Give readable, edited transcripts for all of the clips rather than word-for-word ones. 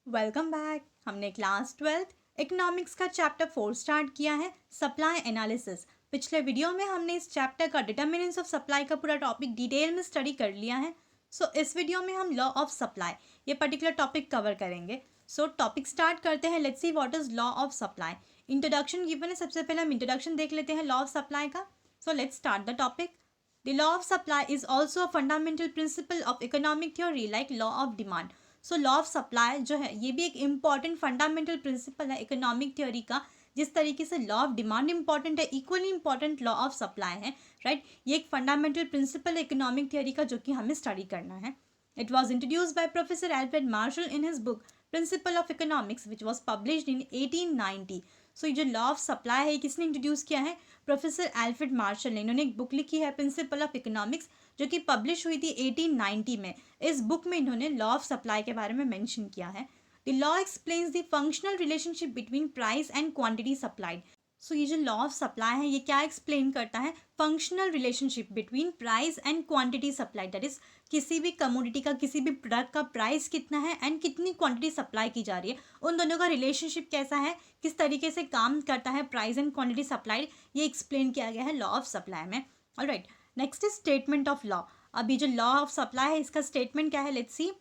Welcome back. हमने class 12th economics का chapter 4 start किया है, सप्लाई एनालिसिस। पिछले वीडियो में हमने इस चैप्टर का डिटर्मिनेंट्स ऑफ सप्लाई का पूरा टॉपिक डिटेल में स्टडी कर लिया है। इस वीडियो में हम लॉ ऑफ सप्लाई ये पर्टिकुलर टॉपिक कवर करेंगे। टॉपिक स्टार्ट करते हैं। Let's see what is law of supply. Introduction given है, सबसे पहले हम इंट्रोडक्शन देख लेते हैं लॉ ऑफ सप्लाई का। Let's start the topic. The law of supply is also a fundamental principle of economic theory like law of demand. Law of supply जो है ये भी एक इम्पॉर्टेंट फंडामेंटल प्रिंसिपल है इकोनॉमिक थ्योरी का। जिस तरीके से लॉ ऑफ डिमांड इंपॉर्टेंट है, equally important law of supply है, राइट। ये एक फंडामेंटल प्रिंसिपल है इकोनॉमिक थ्योरी का जो कि हमें स्टडी करना है। It was introduced by professor Alfred Marshall in his book principle of economics which was published in 1890। ये जो लॉ ऑफ सप्लाई है किसने इंट्रोड्यूस किया है? प्रोफेसर एल्फ्रेड मार्शल ने। इन्होंने एक बुक लिखी है प्रिंसिपल ऑफ इकोनॉमिक्स जो कि पब्लिश हुई थी 1890 में। इस बुक में इन्होंने लॉ ऑफ सप्लाई के बारे में मेंशन किया है। The law explains the functional relationship between price and quantity supplied. ये जो लॉ ऑफ सप्लाई है ये क्या एक्सप्लेन करता है? Functional relationship between price and quantity supplied. That is किसी भी कमोडिटी का, किसी भी प्रोडक्ट का प्राइस कितना है एंड कितनी क्वांटिटी सप्लाई की जा रही है, उन दोनों का रिलेशनशिप कैसा है, किस तरीके से काम करता है प्राइस एंड क्वांटिटी सप्लाइड, ये एक्सप्लेन किया गया है लॉ ऑफ सप्लाई में। Alright, next is statement of law. अभी जो लॉ ऑफ सप्लाई है इसका स्टेटमेंट क्या है? Let's C.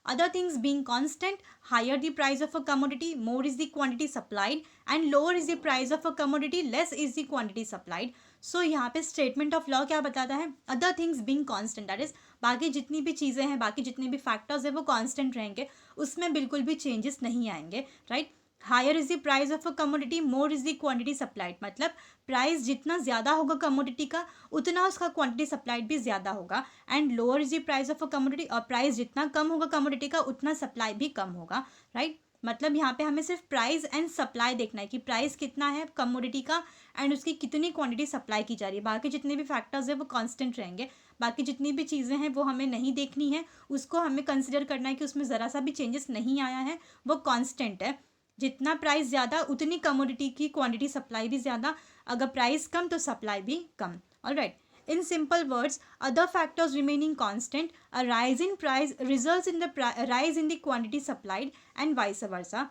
Other things being constant, higher the price of a commodity, more is the quantity supplied, and lower is the price of a commodity, less is the quantity supplied. यहाँ पे statement of law क्या बताता है? Other things being constant, that is बाकी जितनी भी चीज़ें हैं, बाकी जितने भी फैक्टर्स हैं वो कांस्टेंट रहेंगे, उसमें बिल्कुल भी चेंजेस नहीं आएंगे, right. Higher is the price of a commodity, more is the quantity supplied. मतलब प्राइस जितना ज़्यादा होगा कमोडिटी का उतना उसका क्वांटिटी सप्लाइड भी ज़्यादा होगा। And lower is the price of a commodity, और प्राइस जितना कम होगा कमोडिटी का उतना सप्लाई भी कम होगा, राइट। मतलब यहाँ पे हमें सिर्फ प्राइस एंड सप्लाई देखना है कि प्राइस कितना है कमोडिटी का एंड उसकी कितनी क्वांटिटी सप्लाई की जा रही है। बाकी जितने भी फैक्टर्स हैं वो कांस्टेंट रहेंगे। बाकी जितनी भी चीज़ें हैं वो हमें नहीं देखनी है, उसको हमें कंसिडर करना है कि उसमें ज़रा सा भी चेंजेस नहीं आया है, वो कांस्टेंट है। जितना प्राइस ज़्यादा उतनी कमोडिटी की क्वांटिटी सप्लाई भी ज़्यादा, अगर प्राइस कम तो सप्लाई भी कम। Alright, in simple words, other factors remaining constant, a rise in price results in the rise in the quantity supplied and vice versa.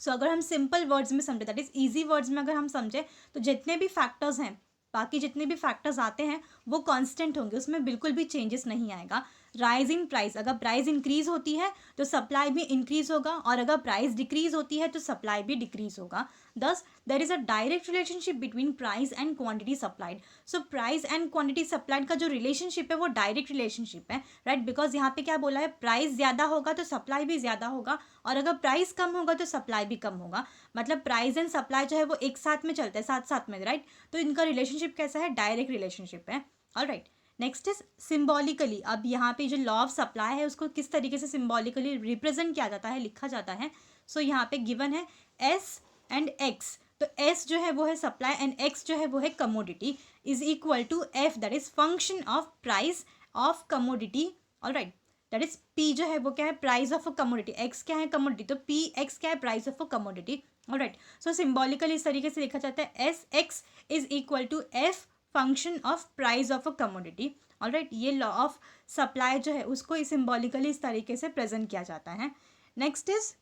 अगर हम सिंपल वर्ड्स में समझे, दैट इज ईजी वर्ड्स में अगर हम समझे, तो जितने भी फैक्टर्स हैं, बाकी जितने भी फैक्टर्स आते हैं वो कांस्टेंट होंगे, उसमें बिल्कुल भी चेंजेस नहीं आएगा। राइज इन प्राइस, अगर प्राइस इंक्रीज होती है तो सप्लाई भी इंक्रीज होगा, और अगर प्राइस डिक्रीज होती है तो सप्लाई भी डिक्रीज होगा। Thus there is a direct relationship between price and quantity supplied. Price and quantity supplied का जो रिलेशनशिप है वो डायरेक्ट रिलेशनशिप है, राइट। बिकॉज यहाँ पे क्या बोला है? प्राइस ज़्यादा होगा तो सप्लाई भी ज़्यादा होगा, और अगर प्राइस कम होगा तो सप्लाई भी कम होगा। मतलब प्राइस एंड सप्लाई जो है वो एक साथ में चलता है, साथ साथ में, राइट। तो इनका रिलेशनशिप कैसा है? डायरेक्ट रिलेशनशिप है। Alright, next is symbolically. अब यहाँ पे जो लॉ ऑफ सप्लाई है उसको किस तरीके से सिम्बॉलिकली रिप्रेजेंट किया जाता है, लिखा जाता है। यहाँ पे गिवन है एस एंड एक्स। तो एस जो है वो है सप्लाई एंड एक्स जो है वो है commodity, is equal to F, that is function of price of commodity. Alright, that is P जो है वो क्या है? Price of a commodity. X क्या है? कमोडिटी। तो पी एक्स क्या है? Price of a commodity. Alright, symbolically इस तरीके से लिखा जाता है S X is equal to F function of price of a commodity. Alright, ये लॉ ऑफ सप्लाई जो है उसको सिम्बॉलिकली इस तरीके से प्रेजेंट किया जाता है। Next is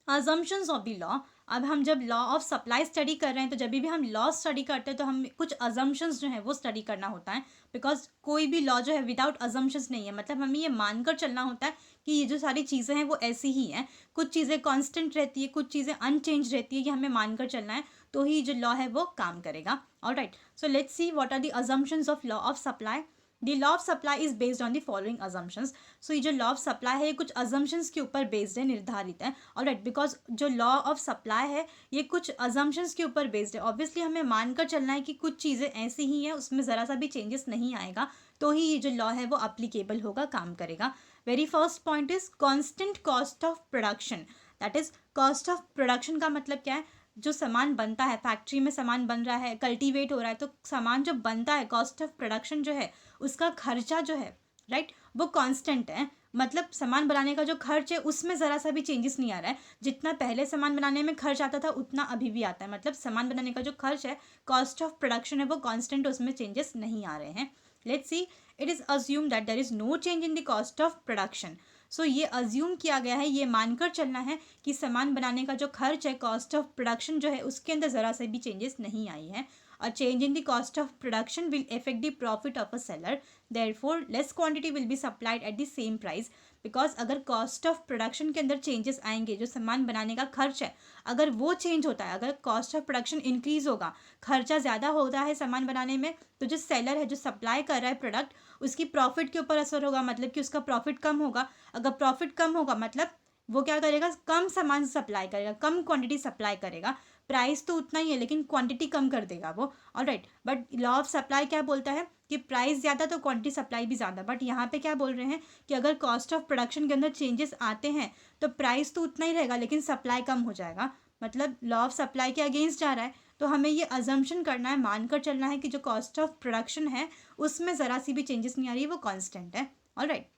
assumptions of the law. अब हम जब लॉ ऑफ सप्लाई स्टडी कर रहे हैं तो जब भी हम लॉ स्टडी करते हैं तो हम कुछ अजम्पशंस जो है वो स्टडी करना होता है, बिकॉज कोई भी लॉ जो है विदाउट अजम्पशंस नहीं है। मतलब हमें ये मानकर चलना होता है कि ये जो सारी चीज़ें हैं वो ऐसी ही हैं, कुछ चीज़ें कांस्टेंट रहती है, कुछ चीज़ें अनचेंज रहती है, ये हमें मानकर चलना है, तो ही जो लॉ है वो काम करेगा। Alright, let's see what are the assumptions of law of supply. The law of supply is based on the following assumptions. ये जो लॉ ऑफ सप्लाई है ये कुछ अजम्पशंस के ऊपर बेस्ड है, निर्धारित है। ऑलराइट, बिकॉज जो लॉ ऑफ सप्लाई है ये कुछ अजम्पशंस के ऊपर बेस्ड है। ऑब्वियसली हमें मानकर चलना है कि कुछ चीज़ें ऐसी ही हैं, उसमें ज़रा सा भी चेंजेस नहीं आएगा, तो ही ये जो लॉ है वो अप्लीकेबल होगा, काम करेगा। Very first point is constant cost of production. That is cost of production का मतलब क्या है? जो सामान बनता है, फैक्ट्री में सामान बन रहा है, कल्टीवेट हो रहा है, तो सामान जो बनता है, कॉस्ट ऑफ प्रोडक्शन जो है उसका खर्चा जो है, राइट, वो कांस्टेंट है। मतलब सामान बनाने का जो खर्च है उसमें ज़रा सा भी चेंजेस नहीं आ रहा है। जितना पहले सामान बनाने में खर्च आता था उतना अभी भी आता है। मतलब सामान बनाने का जो खर्च है, कॉस्ट ऑफ प्रोडक्शन है, वो कांस्टेंट, उसमें चेंजेस नहीं आ रहे हैं। Let's see, it is assume that there is no change in the cost of production. So ये अज्यूम किया गया है, ये मानकर चलना है कि सामान बनाने का जो खर्च है, कॉस्ट ऑफ प्रोडक्शन जो है, उसके अंदर ज़रा से भी चेंजेस नहीं आई है. A change in the cost of production will affect the profit of a seller. Therefore, less quantity will be supplied at the same price. Because अगर कॉस्ट ऑफ प्रोडक्शन के अंदर चेंजेस आएंगे, जो सामान बनाने का खर्च है, अगर वो चेंज होता है, अगर कॉस्ट ऑफ प्रोडक्शन इंक्रीज होगा, खर्चा ज़्यादा होता है सामान बनाने में, तो जो सेलर है, जो सप्लाई कर रहा है प्रोडक्ट, उसकी प्रॉफिट के ऊपर असर होगा, मतलब कि उसका प्रॉफिट कम होगा. अगर प्रॉफिट कम होगा मतलब वो क्या करेगा, कम सामान सप्लाई करेगा, कम क्वांटिटी सप्लाई करेगा. प्राइस तो उतना ही है लेकिन क्वांटिटी कम कर देगा वो. Alright, but law of supply क्या बोलता है कि प्राइस ज़्यादा तो क्वांटिटी सप्लाई भी ज़्यादा. बट यहाँ पे क्या बोल रहे हैं कि अगर कॉस्ट ऑफ प्रोडक्शन के अंदर चेंजेस आते हैं तो प्राइस तो उतना ही रहेगा लेकिन सप्लाई कम हो जाएगा. मतलब लॉ ऑफ सप्लाई के अगेंस्ट जा रहा है. तो हमें ये अजम्पशन करना है, मानकर चलना है कि जो कॉस्ट ऑफ प्रोडक्शन है उसमें ज़रा सी भी चेंजेस नहीं आ रही है, वो कॉन्स्टेंट है. ऑलराइट,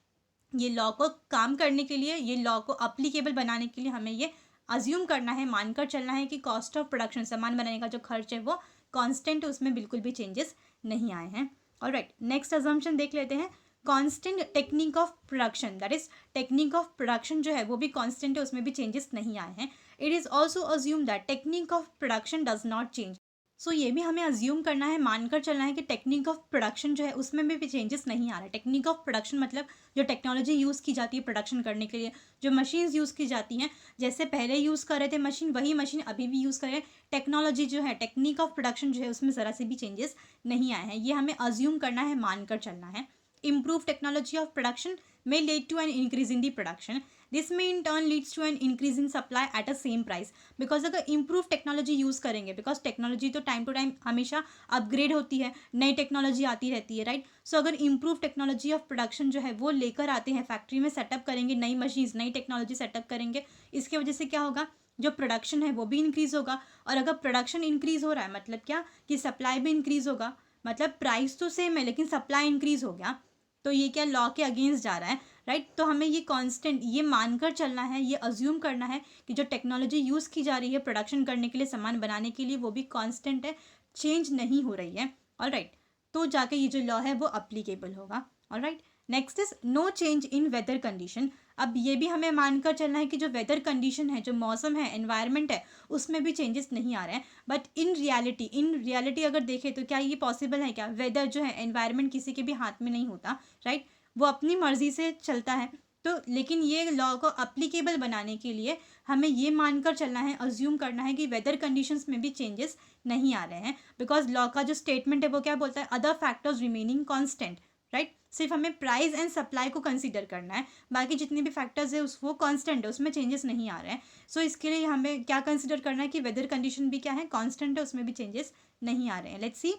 ये लॉ को काम करने के लिए, ये लॉ को अप्लीकेबल बनाने के लिए हमें ये अज्यूम करना है, मानकर चलना है कि कॉस्ट ऑफ प्रोडक्शन, सामान बनाने का जो खर्च है वो कांस्टेंट है, उसमें बिल्कुल भी चेंजेस नहीं आए हैं. ऑलराइट, नेक्स्ट अजम्पशन देख लेते हैं. Constant technique of production, that is technique of production जो है वो भी कांस्टेंट है, उसमें भी चेंजेस नहीं आए हैं. It is also assume that technique of production does not change. So ये भी हमें अज्यूम करना है, मानकर चलना है कि टेक्निक ऑफ प्रोडक्शन जो है उसमें भी चेंजेस नहीं आ रहे. टेक्निक ऑफ प्रोडक्शन मतलब जो टेक्नोलॉजी यूज़ की जाती है प्रोडक्शन करने के लिए, जो मशीन्स यूज़ की जाती हैं, जैसे पहले यूज़ कर रहे थे मशीन, वही मशीन अभी भी यूज़ कर रहे हैं. टेक्नोलॉजी जो है, टेक्निक ऑफ प्रोडक्शन जो है, उसमें ज़रा से भी चेंजेस नहीं आए हैं. ये हमें अज्यूम करना है, मानकर चलना है. Improve technology of production may lead to an increase in the production. This may in turn leads to an increase in supply at a same price. Because अगर improve टेक्नोलॉजी यूज़ करेंगे, because technology तो time to time हमेशा upgrade होती है, नई technology आती रहती है, राइट. सो अगर इम्प्रूव टेक्नोलॉजी ऑफ प्रोडक्शन जो है वो लेकर आते हैं, फैक्ट्री में सेटअप करेंगे, नई मशीन्स, नई टेक्नोलॉजी सेटअप करेंगे, इसकी वजह से क्या होगा, जो प्रोडक्शन है वो भी इंक्रीज़ होगा. और अगर प्रोडक्शन इंक्रीज़ हो रहा है मतलब क्या, कि सप्लाई भी इंक्रीज़ होगा. मतलब प्राइस तो सेम है लेकिन सप्लाई इंक्रीज़ हो गया, तो ये क्या लॉ के अगेंस्ट जा रहा है, राइट. तो हमें ये कांस्टेंट, ये मानकर चलना है, ये अज्यूम करना है कि जो टेक्नोलॉजी यूज़ की जा रही है प्रोडक्शन करने के लिए, सामान बनाने के लिए, वो भी कांस्टेंट है, चेंज नहीं हो रही है. ऑलराइट, तो जाके ये जो लॉ है वो अप्लीकेबल होगा. Alright, next is no change in weather condition. अब ये भी हमें मानकर चलना है कि जो वेदर कंडीशन है, जो मौसम है, एनवायरनमेंट है, उसमें भी चेंजेस नहीं आ रहे हैं. बट इन रियलिटी अगर देखें तो क्या ये पॉसिबल है क्या, वेदर जो है, एनवायरनमेंट किसी के भी हाथ में नहीं होता, राइट. वो अपनी मर्जी से चलता है. तो लेकिन ये लॉ को अप्लीकेबल बनाने के लिए हमें ये मानकर चलना है, अज्यूम करना है कि वेदर कंडीशंस में भी चेंजेस नहीं आ रहे हैं. बिकॉज लॉ का जो स्टेटमेंट है वो क्या बोलता है, other factors remaining constant, right. सिर्फ हमें प्राइस एंड सप्लाई को कंसीडर करना है, बाकी जितने भी फैक्टर्स है उस वो कांस्टेंट है, उसमें चेंजेस नहीं आ रहे हैं. सो इसके लिए हमें क्या कंसीडर करना है कि वेदर कंडीशन भी क्या है, कांस्टेंट है, उसमें भी चेंजेस नहीं आ रहे हैं. Let's see,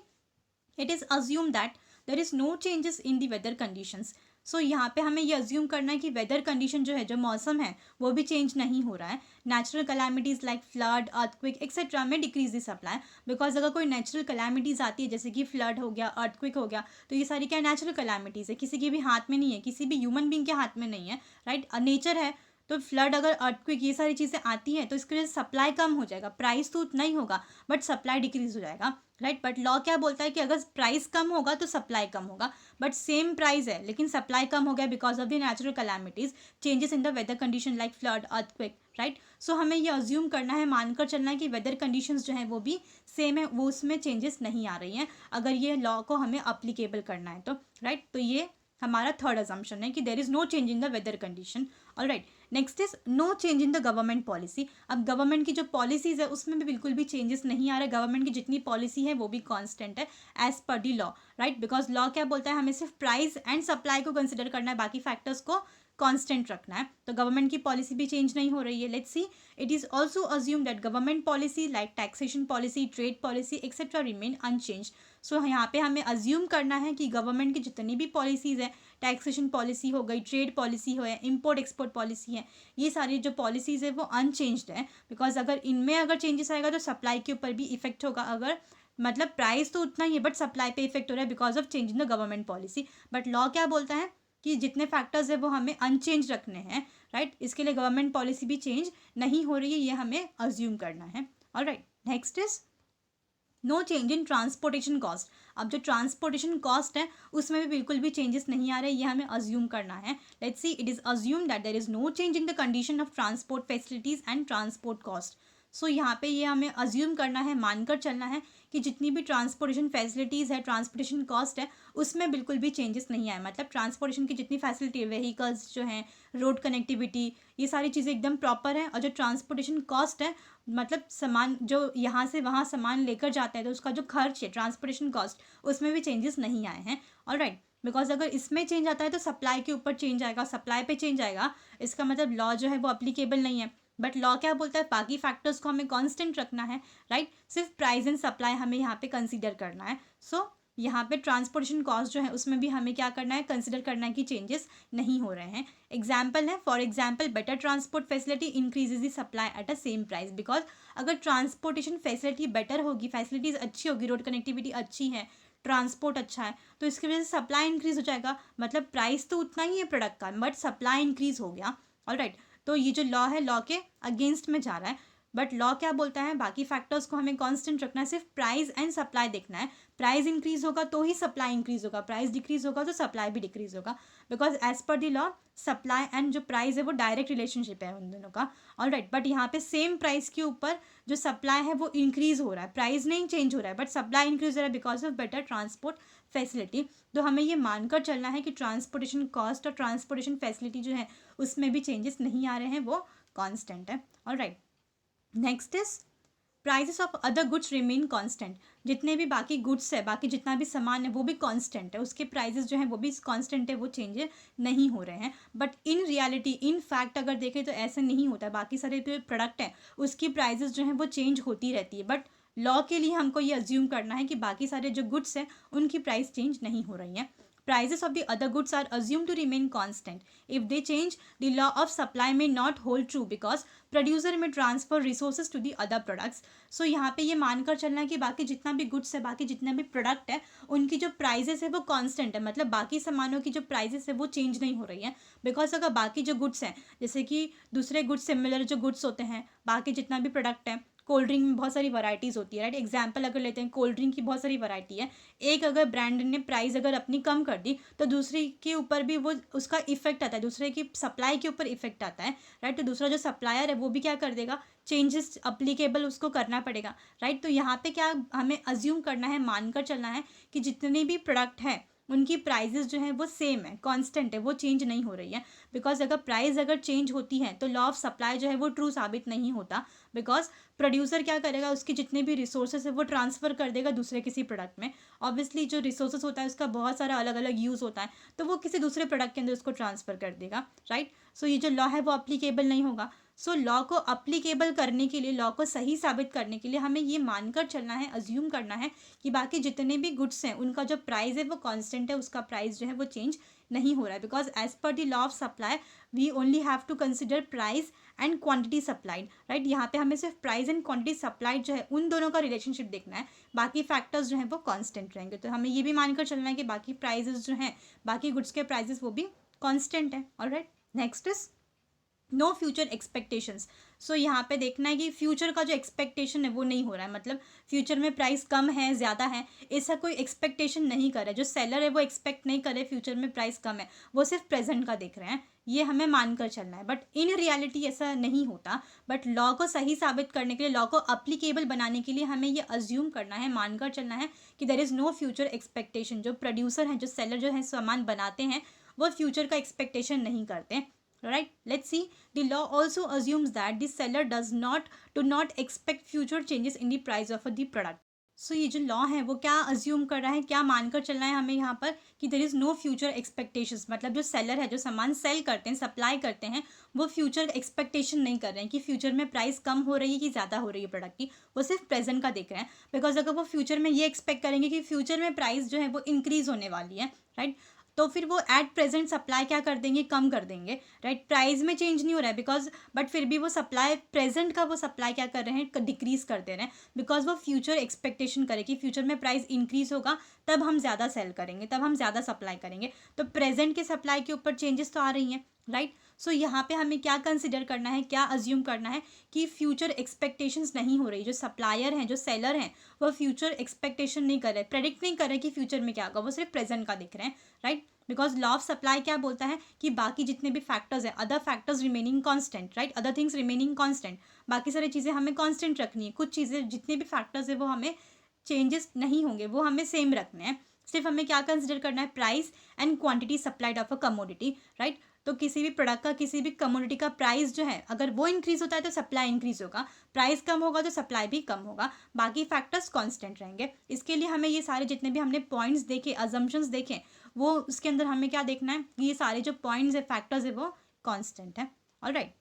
it is assume that there is no changes in the weather conditions. So यहाँ पे हमें ये अज्यूम करना है कि वेदर कंडीशन जो है, जो मौसम है, वो भी चेंज नहीं हो रहा है. Natural calamities like flood, earthquake etcetera में डिक्रीज द सप्लाई. बिकॉज अगर कोई नेचुरल कैलामिटीज़ आती है, जैसे कि फ्लड हो गया, अर्थक्विक हो गया, तो ये सारी क्या नेचुरल कैलामिटीज़ है, किसी के भी हाथ में नहीं है, किसी भी ह्यूमन बींग के हाथ में नहीं है, राइट. नेचर है, तो फ्लड, अगर अर्थक्विक, ये सारी चीज़ें आती हैं तो इसके वजह से सप्लाई कम हो जाएगा, प्राइस तो उतना ही होगा बट सप्लाई डिक्रीज हो जाएगा, राइट. बट लॉ क्या बोलता है कि अगर प्राइस कम होगा तो सप्लाई कम होगा. बट सेम प्राइस है लेकिन सप्लाई कम हो गया because of the natural calamities, changes in the weather condition like flood, earthquake, right. So हमें ये अज्यूम करना है, मानकर चलना है कि वेदर कंडीशंस जो हैं वो भी सेम है, वो उसमें चेंजेस नहीं आ रही हैं, अगर ये लॉ को हमें अप्लीकेबल करना है तो, राइट. तो ये हमारा थर्ड अजम्पशन है कि there is no change in the weather condition. Alright, next is no change in the government policy. अब गवर्नमेंट की जो पॉलिसीज़ है उसमें भी बिल्कुल भी चेंजेस नहीं आ रहे. गवर्नमेंट की जितनी पॉलिसी है वो भी कांस्टेंट है as per the law, right. Because law क्या बोलता है, हमें सिर्फ प्राइस एंड सप्लाई को कंसिडर करना है, बाकी फैक्टर्स को कांस्टेंट रखना है. तो गवर्नमेंट की पॉलिसी भी चेंज नहीं हो रही है. Let's see, it is also assume that government policy like taxation policy, trade policy etcetera remain unchange. So यहाँ पे हमें अज्यूम करना है कि गवर्नमेंट की जितनी भी पॉलिसीज़ है, टैक्सेशन पॉलिसी हो गई, ट्रेड पॉलिसी हो, इम्पोर्ट एक्सपोर्ट पॉलिसी है, ये सारी जो पॉलिसीज़ है वो अनचेंज्ड है. बिकॉज अगर इनमें अगर चेंजेस आएगा तो सप्लाई के ऊपर भी इफेक्ट होगा. अगर मतलब प्राइस तो उतना ही है बट सप्लाई पे इफेक्ट हो रहा है because of change in the government policy. But law क्या बोलता है कि जितने फैक्टर्स है वो हमें अनचेंज रखने हैं, राइट. इसके लिए गवर्नमेंट पॉलिसी भी चेंज नहीं हो रही है, ये हमें अज्यूम करना है. Alright, next is no change in transportation cost. अब जो ट्रांसपोर्टेशन कॉस्ट है उसमें भी बिल्कुल भी चेंजेस नहीं आ रहे, ये हमें अज्यूम करना है। Let's see, it is assume that there is no change in the condition of transport facilities and transport cost. So यहाँ पे ये हमें अज्यूम करना है, मानकर चलना है कि जितनी भी ट्रांसपोर्टेशन फैसिलिटीज़ है, ट्रांसपोर्टेशन कॉस्ट है, उसमें बिल्कुल भी चेंजेस नहीं आए। मतलब ट्रांसपोर्टेशन की जितनी फैसिलिटी है, व्हीकल्स जो हैं, रोड कनेक्टिविटी, ये सारी चीज़ें एकदम प्रॉपर हैं। और जो ट्रांसपोर्टेशन कॉस्ट है, मतलब सामान जो यहाँ से वहाँ सामान लेकर जाता है तो उसका जो खर्च है ट्रांसपोर्टेशन कॉस्ट, उसमें भी चेंजेस नहीं आए हैं। ऑलराइट, बिकॉज अगर इसमें चेंज आता है तो सप्लाई के ऊपर चेंज आएगा, सप्लाई पे चेंज आएगा, इसका मतलब लॉ जो है वो अप्लीकेबल नहीं है। बट लॉ क्या बोलता है, बाकी फैक्टर्स को हमें कांस्टेंट रखना है, राइट। सिर्फ प्राइस एंड सप्लाई हमें यहाँ पे कंसीडर करना है। सो यहाँ पे ट्रांसपोर्टेशन कॉस्ट जो है उसमें भी हमें क्या करना है, कंसिडर करना है कि चेंजेस नहीं हो रहे हैं। एग्जाम्पल है, for example better transport facility increases the supply at a same price. Because अगर ट्रांसपोर्टेशन फैसिलिटी बेटर होगी, फैसिलिटीज़ अच्छी होगी, रोड कनेक्टिविटी अच्छी है, ट्रांसपोर्ट अच्छा है, तो इसकी वजह से सप्लाई इंक्रीज हो जाएगा। मतलब प्राइस तो उतना ही है प्रोडक्ट का, बट सप्लाई इंक्रीज हो गया। ऑलराइट, तो ये जो लॉ है, लॉ के अगेंस्ट में जा रहा है। बट लॉ क्या बोलता है, बाकी फैक्टर्स को हमें कांस्टेंट रखना है, सिर्फ प्राइस एंड सप्लाई देखना है। प्राइस इंक्रीज होगा तो ही सप्लाई इंक्रीज होगा, प्राइस डिक्रीज होगा तो सप्लाई भी डिक्रीज होगा। Because as per the law supply and जो प्राइस है वो डायरेक्ट रिलेशनशिप है उन दोनों का। ऑलराइट, बट यहाँ पे सेम प्राइस के ऊपर जो सप्लाई है वो इंक्रीज हो रहा है, प्राइस नहीं चेंज हो रहा है, बट सप्लाई इंक्रीज हो रहा है because of better transport facility. तो हमें ये मानकर चलना है कि ट्रांसपोर्टेशन कॉस्ट और ट्रांसपोर्टेशन फैसिलिटी जो है उसमें भी चेंजेस नहीं आ रहे हैं, वो कांस्टेंट है। Alright, next is prices of other goods remain constant. जितने भी बाकी गुड्स है, बाकी जितना भी सामान है वो भी कांस्टेंट है, उसके प्राइसेस जो हैं वो भी कांस्टेंट है, वो चेंज नहीं हो रहे हैं। But in reality, in fact अगर देखें तो ऐसा नहीं होता है। बाकी सारे जो प्रोडक्ट हैं उसकी प्राइसेस जो हैं वो चेंज होती रहती है। बट लॉ के लिए हमको ये अज्यूम करना है कि बाकी सारे जो गुड्स हैं उनकी प्राइस चेंज नहीं हो रही हैं। Prices of the other goods are assumed to remain constant. If they change, the law of supply may not hold true because producer may transfer resources to the other products. So यहाँ पे ये मानकर चलना है कि बाकी जितना भी गुड्स है, बाकी जितना भी प्रोडक्ट है, उनकी जो प्राइजेस है वो कांस्टेंट है। मतलब बाकी सामानों की जो प्राइजेस है वो चेंज नहीं हो रही है। बिकॉज अगर बाकी जो गुड्स हैं, जैसे कि दूसरे गुड्स सिमिलर जो गुड्स होते हैं, बाकी जितना भी प्रोडक्ट है, कोल्ड ड्रिंक में बहुत सारी वैरायटीज़ होती है, राइट। एग्जाम्पल अगर लेते हैं, कोल्ड ड्रिंक की बहुत सारी वैरायटी है। एक अगर ब्रांड ने प्राइस अगर अपनी कम कर दी तो दूसरी के ऊपर भी वो उसका इफेक्ट आता है, दूसरे की सप्लाई के ऊपर इफेक्ट आता है, राइट। तो दूसरा जो सप्लायर है वो भी क्या कर देगा, चेंजेस अप्लीकेबल उसको करना पड़ेगा, राइट। तो यहाँ पे क्या हमें अज्यूम करना है, मानकर चलना है कि जितने भी प्रोडक्ट हैं उनकी प्राइजेस जो है वो सेम है, कांस्टेंट है, वो चेंज नहीं हो रही है। बिकॉज अगर प्राइस अगर चेंज होती है तो लॉ ऑफ सप्लाई जो है वो ट्रू साबित नहीं होता। बिकॉज प्रोड्यूसर क्या करेगा, उसके जितने भी रिसोर्सेज है वो ट्रांसफ़र कर देगा दूसरे किसी प्रोडक्ट में। ऑब्वियसली जो रिसोर्सेज होता है उसका बहुत सारा अलग अलग यूज़ होता है, तो वो किसी दूसरे प्रोडक्ट के अंदर उसको ट्रांसफ़र कर देगा, राइट। सो ये जो लॉ है वो अप्लीकेबल नहीं होगा। सो लॉ को अप्लीकेबल करने के लिए, लॉ को सही साबित करने के लिए हमें ये मानकर चलना है, अज्यूम करना है कि बाकी जितने भी गुड्स हैं उनका जो प्राइस है वो कांस्टेंट है, उसका प्राइस जो है वो चेंज नहीं हो रहा है। Because as per the law of supply we only have to consider price and quantity supplied, right. यहाँ पे हमें सिर्फ प्राइस एंड क्वांटिटी सप्लाइड जो है उन दोनों का रिलेशनशिप देखना है, बाकी फैक्टर्स जो हैं वो कांस्टेंट रहेंगे। तो हमें ये भी मानकर चलना है कि बाकी प्राइजेस जो हैं, बाकी गुड्स के प्राइजेस वो भी कांस्टेंट है। Alright, next is no future expectations. So यहाँ पे देखना है कि फ्यूचर का जो एक्सपेक्टेशन है वो नहीं हो रहा है। मतलब फ्यूचर में प्राइस कम है, ज़्यादा है, ऐसा कोई एक्सपेक्टेशन नहीं कर रहा है। जो सेलर है वो एक्सपेक्ट नहीं कर रहे फ्यूचर में प्राइस कम है, वो सिर्फ प्रेजेंट का देख रहे हैं। ये हमें मानकर चलना है, बट इन रियलिटी ऐसा नहीं होता। बट लॉ को सही साबित करने के लिए, लॉ को अप्लीकेबल बनाने के लिए हमें ये अज्यूम करना है, मानकर चलना है कि there is no future expectation. जो प्रोड्यूसर हैं, जो सेलर जो है सामान बनाते हैं, वो फ्यूचर का एक्सपेक्टेशन नहीं करते, right? Let's see, the law also assumes that the seller do not expect future changes in the price of the product. So ये जो लॉ है वो क्या अज्यूम कर रहा है, क्या मानकर चलना है हमें यहाँ पर कि there is no future expectations. मतलब जो सेलर है, जो सामान सेल करते हैं, सप्लाई करते हैं, वो फ्यूचर एक्सपेक्टेशन नहीं कर रहे हैं कि फ्यूचर में प्राइस कम हो रही है कि ज़्यादा हो रही है प्रोडक्ट की, वो सिर्फ प्रेजेंट का देख रहे हैं। बिकॉज अगर वो फ्यूचर में ये एक्सपेक्ट करेंगे कि फ्यूचर में प्राइस जो है वो इंक्रीज़ होने वाली है, राइट, तो फिर वो एट प्रेजेंट सप्लाई क्या कर देंगे, कम कर देंगे, राइट। प्राइस में चेंज नहीं हो रहा है बिकॉज, बट फिर भी वो सप्लाई प्रेजेंट का वो सप्लाई क्या कर रहे हैं, डिक्रीज कर दे रहे हैं। बिकॉज वो फ्यूचर एक्सपेक्टेशन करे कि फ्यूचर में प्राइस इंक्रीज होगा तब हम ज़्यादा सेल करेंगे, तब हम ज़्यादा सप्लाई करेंगे। तो प्रेजेंट के सप्लाई के ऊपर चेंजेस तो आ रही हैं, राइट। सो यहाँ पे हमें क्या कंसिडर करना है, क्या अज्यूम करना है कि फ्यूचर एक्सपेक्टेशंस नहीं हो रही। जो सप्लायर हैं, जो सेलर हैं, वो फ्यूचर एक्सपेक्टेशन नहीं कर रहे, प्रेडिक्ट नहीं कर रहे कि फ्यूचर में क्या होगा, वो सिर्फ प्रेजेंट का दिख रहे हैं, right. Because law of supply क्या बोलता है कि बाकी जितने भी फैक्टर्स हैं, other factors remaining constant, right, other things remaining constant, बाकी सारी चीज़ें हमें कांस्टेंट रखनी है। कुछ चीज़ें जितने भी फैक्टर्स है वो हमें चेंजेस नहीं होंगे, वो हमें सेम रखने हैं। सिर्फ हमें क्या कंसिडर करना है, price and quantity supplied of a commodity, right. तो किसी भी प्रोडक्ट का, किसी भी कमोडिटी का प्राइस जो है, अगर वो इंक्रीज होता है तो सप्लाई इंक्रीज होगा, प्राइस कम होगा तो सप्लाई भी कम होगा, बाकी फैक्टर्स कांस्टेंट रहेंगे। इसके लिए हमें ये सारे जितने भी हमने पॉइंट्स देखे, अजम्पशंस देखे, वो उसके अंदर हमें क्या देखना है, ये सारे जो पॉइंट्स है, फैक्टर्स है, वो कांस्टेंट है। Alright,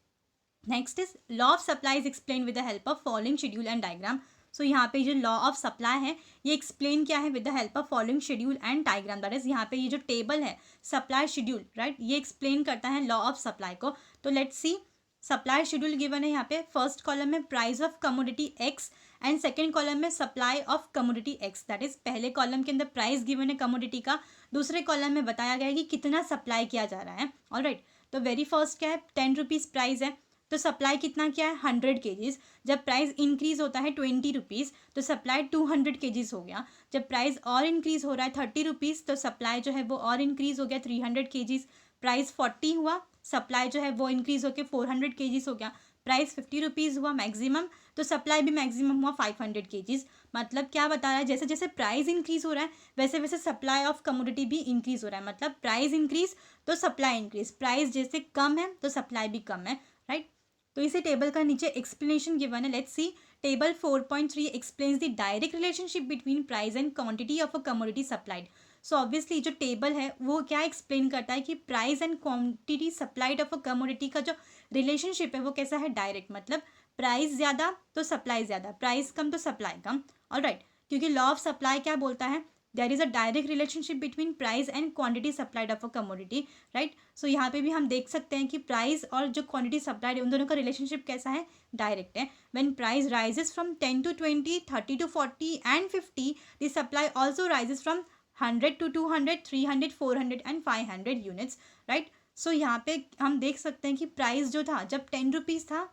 next is law of supply is explain with the help of following schedule and diagram. So यहाँ पे जो लॉ ऑफ सप्लाई है ये एक्सप्लेन क्या है, with the help of following schedule and diagram. That is यहाँ पे ये जो टेबल है, सप्लाई शेड्यूल, राइट, ये एक्सप्लेन करता है लॉ ऑफ सप्लाई को। तो let's see, supply schedule given है यहाँ पे। फर्स्ट कॉलम में price of commodity X and second column में supply of commodity X. That is पहले कॉलम के अंदर प्राइस गिवन है कमोडिटी का, दूसरे कॉलम में बताया गया है कि कितना सप्लाई किया जा रहा है। ऑलराइट, तो वेरी फर्स्ट क्या है, 10 रुपीज़ प्राइस है, तो सप्लाई कितना क्या है, 100 केजीज। जब प्राइस इंक्रीज होता है 20 रुपीज़ तो सप्लाई 200 केजीज हो गया। जब प्राइस और इंक्रीज हो रहा है 30 रुपीज़ तो सप्लाई जो है वो और इंक्रीज हो गया 300 केजीज। प्राइस 40 हुआ, सप्लाई जो है वो इंक्रीज होकर 400 केजीज हो गया। प्राइस 50 रुपीज़ हुआ मैक्सिमम, तो सप्लाई भी मैक्सिमम हुआ 500 केजीज। मतलब क्या बता रहा है, जैसे जैसे प्राइस इंक्रीज हो रहा है वैसे वैसे सप्लाई ऑफ कमोडिटी भी इंक्रीज हो रहा है। मतलब प्राइस इंक्रीज तो सप्लाई इंक्रीज, प्राइस जैसे कम है तो सप्लाई भी कम है, राइट। तो इसी टेबल का नीचे एक्सप्लेनेशन गिवन है। Let's C, table 4.3 explains the direct relationship between price and quantity of a commodity supplied. So obviously जो टेबल है वो क्या एक्सप्लेन करता है कि price and quantity supplied of a commodity का जो रिलेशनशिप है वो कैसा है, डायरेक्ट। मतलब प्राइस ज़्यादा तो सप्लाई ज़्यादा, प्राइस कम तो सप्लाई कम। ऑलराइट, क्योंकि लॉ ऑफ सप्लाई क्या बोलता है, there is a direct relationship between price and quantity supplied of a commodity, right. So यहाँ पे भी हम देख सकते हैं कि प्राइस और जो क्वांटिटी सप्लाइड है उन दोनों का रिलेशनशिप कैसा है, डायरेक्ट है। When price rises from 10 to 20, 30 to 40 and 50, the supply also rises from 100 to 200, 300, 400 and 500 units, right. So यहाँ पे हम देख सकते हैं कि प्राइस जो था जब 10 रुपीज़ था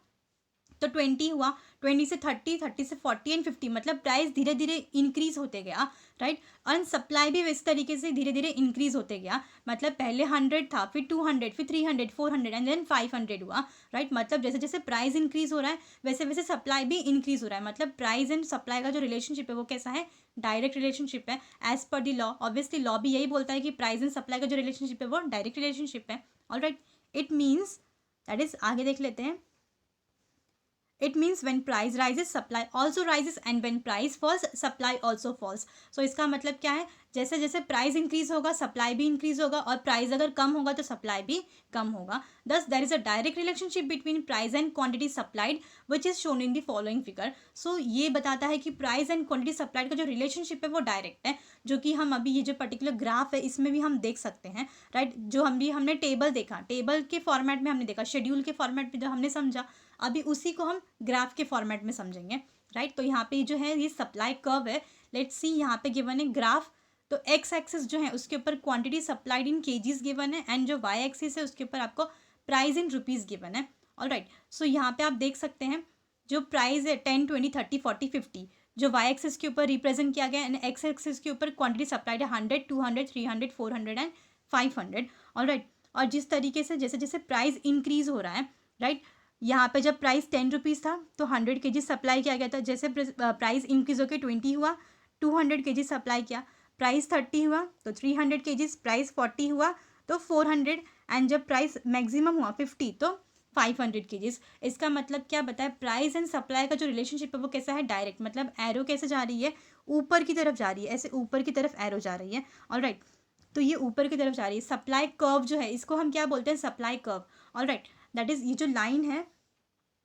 तो 20 हुआ, 20 से 30, 30 से 40 एंड 50, मतलब प्राइस धीरे धीरे इंक्रीज होते गया, राइट। और सप्लाई भी इस तरीके से धीरे धीरे इंक्रीज होते गया। मतलब पहले 100 था, फिर 200, फिर 300, 400 एंड देन 500 हुआ, राइट। मतलब जैसे जैसे प्राइस इंक्रीज हो रहा है वैसे वैसे सप्लाई भी इंक्रीज हो रहा है। मतलब प्राइस एंड सप्लाई का जो रिलेशनशिप है वो कैसा है, डायरेक्ट रिलेशनशिप है, as per the law. Obviously law भी यही बोलता है कि प्राइस एंड सप्लाई का जो रिलेशनशिप है वो डायरेक्ट रिलेशनशिप है। Alright, it means, that is, आगे देख लेते हैं। It means when price rises, supply also rises, and when price falls, supply also falls. So इसका मतलब क्या है, जैसे जैसे प्राइस इंक्रीज होगा सप्लाई भी इंक्रीज होगा, और प्राइस अगर कम होगा तो सप्लाई भी कम होगा। Thus there is a direct relationship between price and quantity supplied, which is shown in the following figure. So ये बताता है कि प्राइस एंड क्वांटिटी सप्लाइड का जो रिलेशनशिप है वो डायरेक्ट है, जो कि हम अभी ये जो पर्टिकुलर ग्राफ है इसमें भी हम देख सकते हैं, राइट। जो हमने टेबल देखा, टेबल के फॉर्मेट में हमने देखा, शेड्यूल के फॉर्मेट में जो हमने समझा, अभी उसी को हम ग्राफ के फॉर्मेट में समझेंगे, राइट। तो यहाँ पे जो है ये सप्लाई कर्व है। लेट्स सी, यहाँ पे गिवन है ग्राफ, तो एक्स एक्सिस जो है उसके ऊपर क्वांटिटी सप्लाइड इन केजीज गिवन है, एंड जो वाई एक्सिस है उसके ऊपर आपको प्राइस इन रुपीज़ गिवन है। ऑलराइट, सो यहाँ पे आप देख सकते हैं जो प्राइस है 10, 20, 30, 40, 50, जो वाई एक्सिस के ऊपर रिप्रेजेंट किया गया, एंड एक्स एक्सिस के ऊपर क्वांटिटी सप्लाइड है 100, 200, 300, 400 एंड 500। ऑलराइट, और जिस तरीके से जैसे जैसे प्राइस इंक्रीज हो रहा है, राइट, यहाँ पे जब प्राइस 10 रुपीज़ था तो 100 केजी सप्लाई किया गया था। जैसे प्राइस इंक्रीज होकर 20 हुआ, 200 केजी सप्लाई किया। प्राइस 30 हुआ तो 300 केजीज, प्राइस 40 हुआ तो 400, एंड जब प्राइस मैक्सिमम हुआ 50 तो 500 केजीज। इसका मतलब क्या बताया, प्राइस एंड सप्लाई का जो रिलेशनशिप है वो कैसा है, डायरेक्ट। मतलब एरो कैसे जा रही है, ऊपर की तरफ जा रही है, ऐसे ऊपर की तरफ एरो जा रही है। ऑलराइट, तो ये ऊपर की तरफ जा रही है। सप्लाई कर्व जो है इसको हम क्या बोलते हैं, supply curve. Alright, that is, ये जो लाइन है,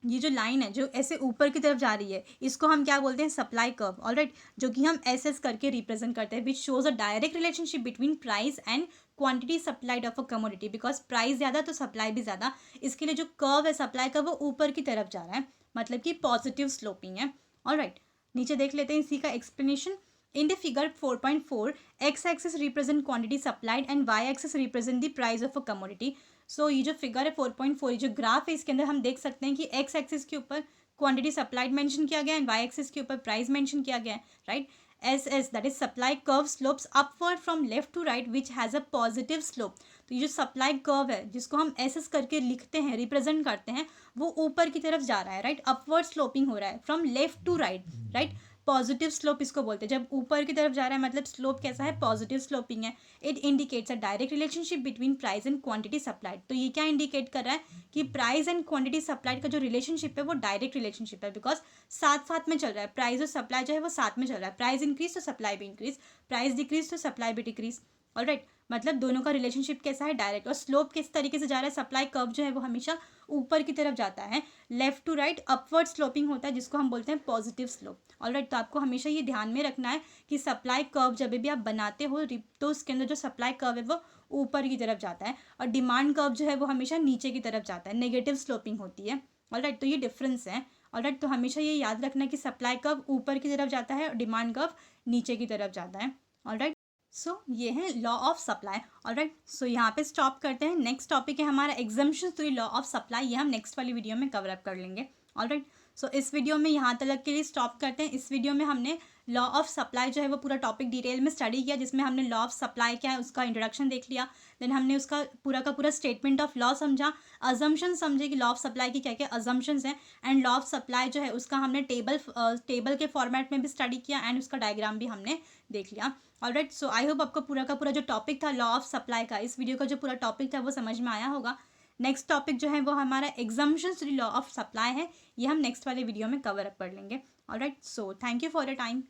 ये जो लाइन है जो ऐसे ऊपर की तरफ जा रही है इसको हम क्या बोलते हैं, सप्लाई कर्व। ऑलराइट, जो कि हम एस करके रिप्रेजेंट करते हैं, which shows a direct relationship between price and quantity supplied of a commodity. Because price ज़्यादा तो सप्लाई भी ज़्यादा, इसके लिए जो कर्व है सप्लाई का वो ऊपर की तरफ जा रहा है, मतलब कि पॉजिटिव स्लोपिंग है। ऑलराइट, नीचे देख लेते हैं इसी का explanation. In the figure 4.4, x axis represent quantity supplied and y axis represent the price of a commodity. सो ये जो फिगर है 4.4, ये जो ग्राफ है इसके अंदर हम देख सकते हैं कि एक्स एक्सिस के ऊपर क्वांटिटी सप्लाइड मेंशन किया गया है एंड वाई एक्सिस के ऊपर प्राइस मेंशन किया गया है, right. S S that is supply curve slopes upward from left to right which has a positive slope. तो ये जो सप्लाई कर्व है जिसको हम एस एस करके लिखते हैं, रिप्रेजेंट करते हैं, वो ऊपर की तरफ जा रहा है, राइट। अपवर्ड स्लोपिंग हो रहा है from left to right, right. Positive slope इसको बोलते हैं, जब ऊपर की तरफ जा रहा है मतलब स्लोप कैसा है, पॉजिटिव स्लोपिंग है। It indicates a direct relationship between price and quantity supplied. तो ये क्या इंडिकेट कर रहा है कि प्राइस एंड क्वांटिटी सप्लाइड का जो रिलेशनशिप है वो डायरेक्ट रिलेशनशिप है, बिकॉज साथ साथ में चल रहा है, प्राइस और सप्लाई जो है वो साथ में चल रहा है। प्राइस इंक्रीज तो सप्लाई भी इंक्रीज, प्राइस डिक्रीज तो सप्लाई भी डिक्रीज, ऑलराइट। मतलब दोनों का रिलेशनशिप कैसा है, डायरेक्ट। और स्लोप किस तरीके से जा रहा है, सप्लाई कर्व जो है वो हमेशा ऊपर की तरफ जाता है, left to right upward sloping होता है जिसको हम बोलते हैं पॉजिटिव स्लोप, ऑलराइट। तो आपको हमेशा ये ध्यान में रखना है कि सप्लाई कर्व जब भी आप बनाते हो तो उसके अंदर जो सप्लाई कर्व है वो ऊपर की तरफ जाता है और डिमांड कर्व जो है वो हमेशा नीचे की तरफ जाता है, नेगेटिव स्लोपिंग होती है, ऑलराइट। तो ये डिफरेंस है, ऑलराइट। तो हमेशा ये याद रखना है कि सप्लाई कर्व ऊपर की तरफ जाता है और डिमांड कर्व नीचे की तरफ जाता है, ऑलराइट। सो ये है law of supply, alright. So यहाँ पे स्टॉप करते हैं। नेक्स्ट टॉपिक है हमारा exemptions to law of supply, ये हम नेक्स्ट वाली वीडियो में कवर अप कर लेंगे, ऑलराइट। सो इस वीडियो में यहाँ तक के लिए स्टॉप करते हैं। इस वीडियो में हमने लॉ ऑफ सप्लाई जो है वो पूरा टॉपिक डिटेल में स्टडी किया, जिसमें हमने लॉ ऑफ सप्लाई क्या है उसका इंट्रोडक्शन देख लिया, देन हमने उसका पूरा का पूरा स्टेटमेंट ऑफ लॉ समझा, अजम्पशन समझे कि लॉ ऑफ सप्लाई की क्या क्या अजम्पशंस हैं, एंड लॉ ऑफ सप्लाई जो है उसका हमने टेबल के फॉर्मेट में भी स्टडी किया एंड उसका डायग्राम भी हमने देख लिया, ऑलराइट। सो आई होप आपको पूरा का पूरा जो टॉपिक था लॉ ऑफ सप्लाई का, इस वीडियो का जो पूरा टॉपिक था वो समझ में आया होगा। नेक्स्ट टॉपिक जो है वो हमारा exemptions to law of supply है, ये हम नेक्स्ट वाले वीडियो में कवर अप कर लेंगे, alright. So thank you for your time.